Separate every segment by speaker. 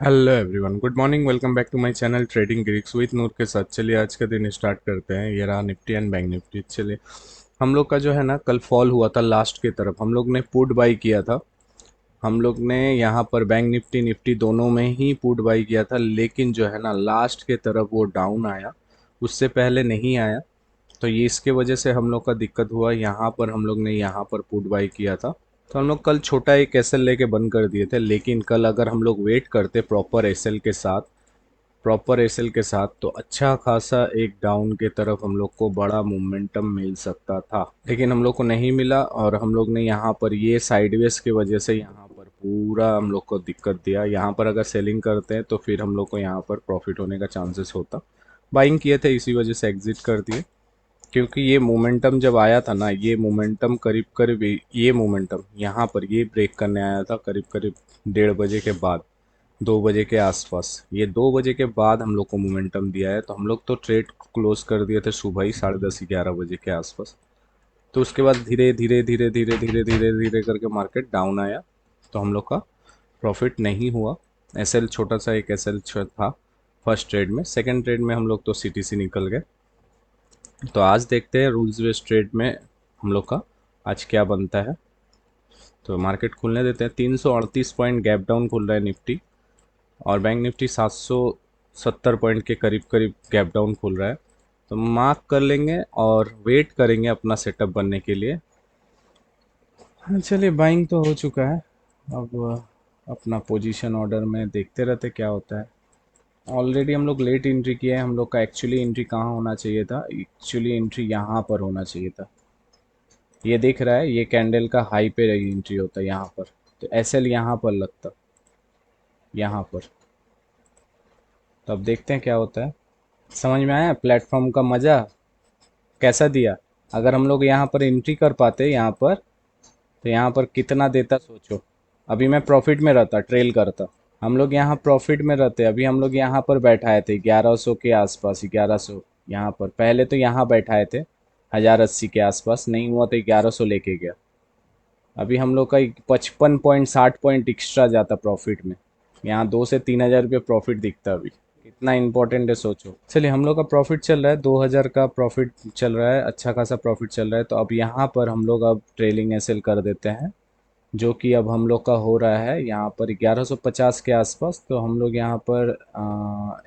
Speaker 1: Hello everyone, good morning. Welcome back to my channel trading Greeks with Noor के साथ। चलिए आज का दिन स्टार्ट करते हैं। ये रहा निफ्टी एंड बैंक निफ्टी। चलिए, हम लोग का जो है ना, कल फॉल हुआ था लास्ट की तरफ। हम लोग ने पुट बाई किया था। हम लोग ने यहाँ पर बैंक निफ्टी निफ्टी दोनों में ही पुट बाई किया था, लेकिन जो है ना लास्ट के तरफ वो डाउन आया, उससे पहले नहीं आया। तो ये इसके वजह से हम लोग का दिक्कत हुआ। यहाँ पर हम लोग ने यहाँ पर पुट बाई किया था, तो हम लोग कल छोटा एक एसएल लेके बंद कर दिए थे। लेकिन कल अगर हम लोग वेट करते प्रॉपर एसएल के साथ तो अच्छा खासा एक डाउन के तरफ हम लोग को बड़ा मोमेंटम मिल सकता था, लेकिन हम लोग को नहीं मिला। और हम लोग ने यहाँ पर ये साइडवेज की वजह से यहाँ पर पूरा हम लोग को दिक्कत दिया। यहाँ पर अगर सेलिंग करते हैं तो फिर हम लोग को यहाँ पर प्रॉफिट होने का चांसेस होता। बाइंग किए थे, इसी वजह से एग्जिट कर दिए। क्योंकि ये मोमेंटम जब आया था ना, ये मोमेंटम करीब करीब ये मोमेंटम यहाँ पर ये ब्रेक करने आया था करीब करीब 1:30 बजे के बाद, 2 बजे के आसपास। ये 2 बजे के बाद हम लोग को मोमेंटम दिया है। तो हम लोग तो ट्रेड क्लोज कर दिए थे सुबह ही 10:30 11 बजे के आसपास। तो उसके बाद धीरे धीरे धीरे धीरे धीरे धीरे धीरे करके मार्केट डाउन आया, तो हम लोग का प्रॉफिट नहीं हुआ। एसएल छोटा सा एक एसएल था फर्स्ट ट्रेड में। सेकंड ट्रेड में हम लोग तो सीटीसी निकल गए। तो आज देखते हैं रूल्स बेस्ड ट्रेड में हम लोग का आज क्या बनता है। तो मार्केट खुलने देते हैं। 338 पॉइंट गैप डाउन खुल रहा है निफ्टी, और बैंक निफ्टी 770 पॉइंट के करीब करीब गैप डाउन खुल रहा है। तो मार्क कर लेंगे और वेट करेंगे अपना सेटअप बनने के लिए। हाँ, चलिए, बाइंग तो हो चुका है। अब अपना पोजीशन ऑर्डर में देखते रहते क्या होता है। ऑलरेडी हम लोग लेट एंट्री किए हैं। हम लोग का एक्चुअली एंट्री कहाँ होना चाहिए था? एक्चुअली एंट्री यहाँ पर होना चाहिए था। ये दिख रहा है, ये कैंडल का हाई पे एंट्री होता है यहाँ पर। तो एसएल यहाँ पर लगता, यहाँ पर। तो अब देखते हैं क्या होता है। समझ में आया प्लेटफॉर्म का मज़ा कैसा दिया? अगर हम लोग यहाँ पर एंट्री कर पाते यहाँ पर, तो यहाँ पर कितना देता सोचो। अभी मैं प्रॉफिट में रहता, ट्रेल करता। हम लोग यहाँ प्रॉफिट में रहते। अभी हम लोग यहाँ पर बैठाए थे 1100 के आसपास, 1100। यहाँ पर पहले तो यहाँ बैठाए थे 1080 के आसपास, नहीं हुआ तो 1100 लेके गया। अभी हम लोग का 55 पॉइंट 60 पॉइंट एक्स्ट्रा जाता प्रॉफिट में। यहाँ 2 से 3 हज़ार रुपये प्रॉफिट दिखता है अभी। कितना इंपॉर्टेंट है सोचो। चलिए, हम लोग का प्रॉफिट चल रहा है, 2000 का प्रॉफिट चल रहा है, अच्छा खासा प्रॉफिट चल रहा है। तो अब यहाँ पर हम लोग अब ट्रेलिंग एसएल कर देते हैं, जो कि अब हम लोग का हो रहा है यहाँ पर 1150 के आसपास। तो हम लोग यहाँ पर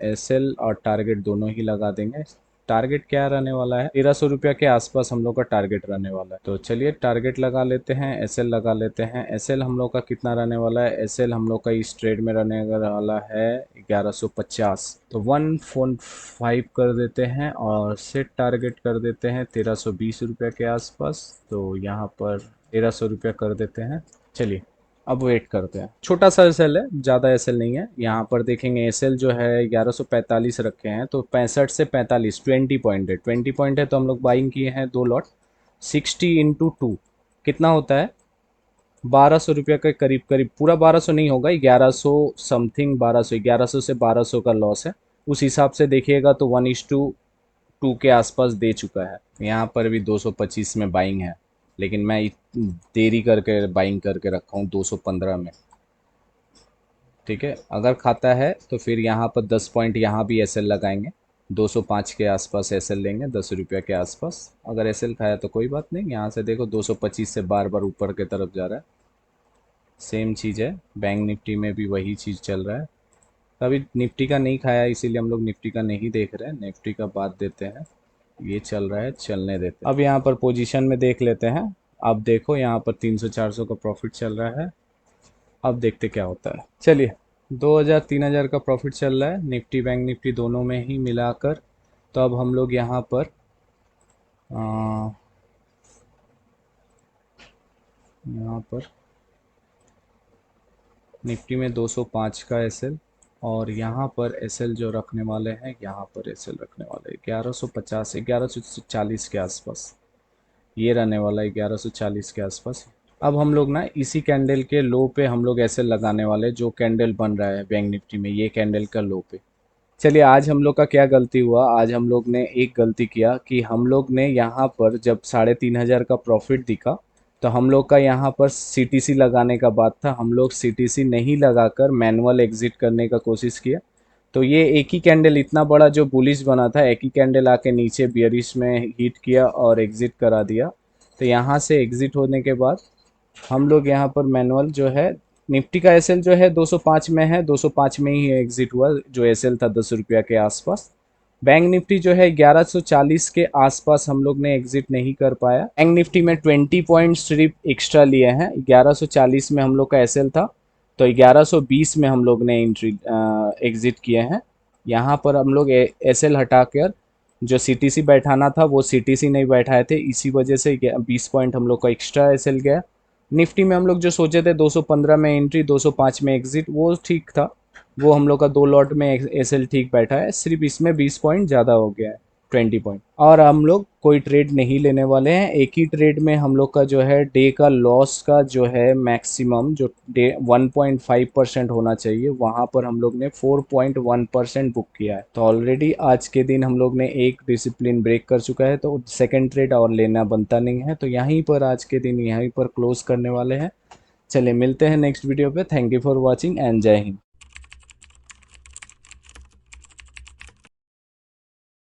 Speaker 1: एसएल और टारगेट दोनों ही लगा देंगे। टारगेट क्या रहने वाला है? 1300 रुपया के आसपास हम लोग का टारगेट रहने वाला है। तो चलिए, टारगेट लगा लेते हैं, एसएल लगा लेते हैं। एसएल हम लोग का कितना रहने वाला है? एसएल हम लोग का इस ट्रेड में रहने वाला है 1150। तो 145 कर देते हैं और सेट टारगेट कर देते हैं 1320 रुपया के आसपास। तो यहाँ पर 1300 रुपया कर देते हैं। चलिए, अब वेट करते हैं। छोटा सा एसएल है, ज़्यादा एसएल नहीं है। यहाँ पर देखेंगे एसएल जो है 1145 रखे हैं, तो 65 से 45 20 पॉइंट है। 20 पॉइंट है तो हम लोग बाइंग किए हैं 2 लॉट। 60 × 2 कितना होता है? 1200 रुपया के करीब करीब। पूरा 1200 नहीं होगा, 1100 समथिंग। 1200, 1100 से 1200 का लॉस है। उस हिसाब से देखिएगा तो 1:2 के आसपास दे चुका है। यहाँ पर भी 225 में बाइंग है, लेकिन मैं देरी करके बाइंग करके रखा हूँ 215 में। ठीक है, अगर खाता है तो फिर यहाँ पर 10 पॉइंट यहाँ भी एसएल लगाएंगे। 205 के आसपास एसएल लेंगे, 10 रुपया के आसपास। अगर एसएल खाया तो कोई बात नहीं। यहाँ से देखो 225 से बार बार ऊपर की तरफ जा रहा है। सेम चीज़ है, बैंक निफ्टी में भी वही चीज़ चल रहा है। अभी निफ्टी का नहीं खाया, इसीलिए हम लोग निफ्टी का नहीं देख रहे हैं। निफ्टी का बात देते हैं। ये चल रहा है, चलने देते हैं। अब यहाँ पर पोजीशन में देख लेते हैं। अब देखो यहाँ पर 300 400 का प्रॉफिट चल रहा है। अब देखते क्या होता है। चलिए, 2000 3000 का प्रॉफिट चल रहा है निफ्टी बैंक निफ्टी दोनों में ही मिलाकर। तो अब हम लोग यहाँ पर आ, यहाँ पर निफ्टी में 205 का एसएल, और यहाँ पर एसएल जो रखने वाले हैं, यहाँ पर एसएल रखने वाले हैं 1150 1140 के आसपास। ये रहने वाला है 1140 के आसपास। अब हम लोग ना इसी कैंडल के लो पे हम लोग ऐसे लगाने वाले, जो कैंडल बन रहा है बैंक निफ्टी में, ये कैंडल का लो पे। चलिए, आज हम लोग का क्या गलती हुआ? आज हम लोग ने एक गलती किया कि हम लोग ने यहाँ पर जब 3500 का प्रॉफिट दिखा, तो हम लोग का यहाँ पर सीटीसी लगाने का बात था, हम लोग सीटीसी नहीं लगाकर मैनुअल एग्जिट करने का कोशिश किया। तो ये एक ही कैंडल इतना बड़ा जो बुलिश बना था, एक ही कैंडल आके नीचे बियरिश में हिट किया और एग्जिट करा दिया। तो यहाँ से एग्जिट होने के बाद हम लोग यहाँ पर मैनुअल जो है, निफ्टी का एसएल जो है 205 में है, 205 में ही एग्जिट हुआ, जो एसएल था 10 रुपया के आसपास। बैंक निफ्टी जो है 1140 के आसपास हम लोग ने एग्जिट नहीं कर पाया। बैंक निफ्टी में 20 पॉइंट सिर्फ एक्स्ट्रा लिए हैं, 1140 में हम लोग का एसएल था, तो 1120 में हम लोग ने एंट्री एग्जिट किए हैं। यहाँ पर हम लोग एसएल हटाकर जो सीटीसी बैठाना था वो सीटीसी नहीं बैठाए थे, इसी वजह से 20 पॉइंट हम लोग का एक्स्ट्रा एसएल गया। निफ्टी में हम लोग जो सोचे थे 215 में एंट्री 205 में एग्जिट, वो ठीक था, वो हम लोग का 2 लॉट में एसएल ठीक बैठा है, सिर्फ इसमें 20 पॉइंट ज़्यादा हो गया है, 20 पॉइंट। और हम लोग कोई ट्रेड नहीं लेने वाले हैं, एक ही ट्रेड में हम लोग का जो है डे का लॉस का जो है मैक्सिमम जो डे 1.5% होना चाहिए, वहाँ पर हम लोग ने 4.1% बुक किया है। तो ऑलरेडी आज के दिन हम लोग ने एक डिसिप्लिन ब्रेक कर चुका है, तो सेकंड ट्रेड और लेना बनता नहीं है, तो यहीं पर आज के दिन यहीं पर क्लोज करने वाले हैं। चलिए मिलते हैं नेक्स्ट वीडियो पे। Thank you for watching and जय हिंद।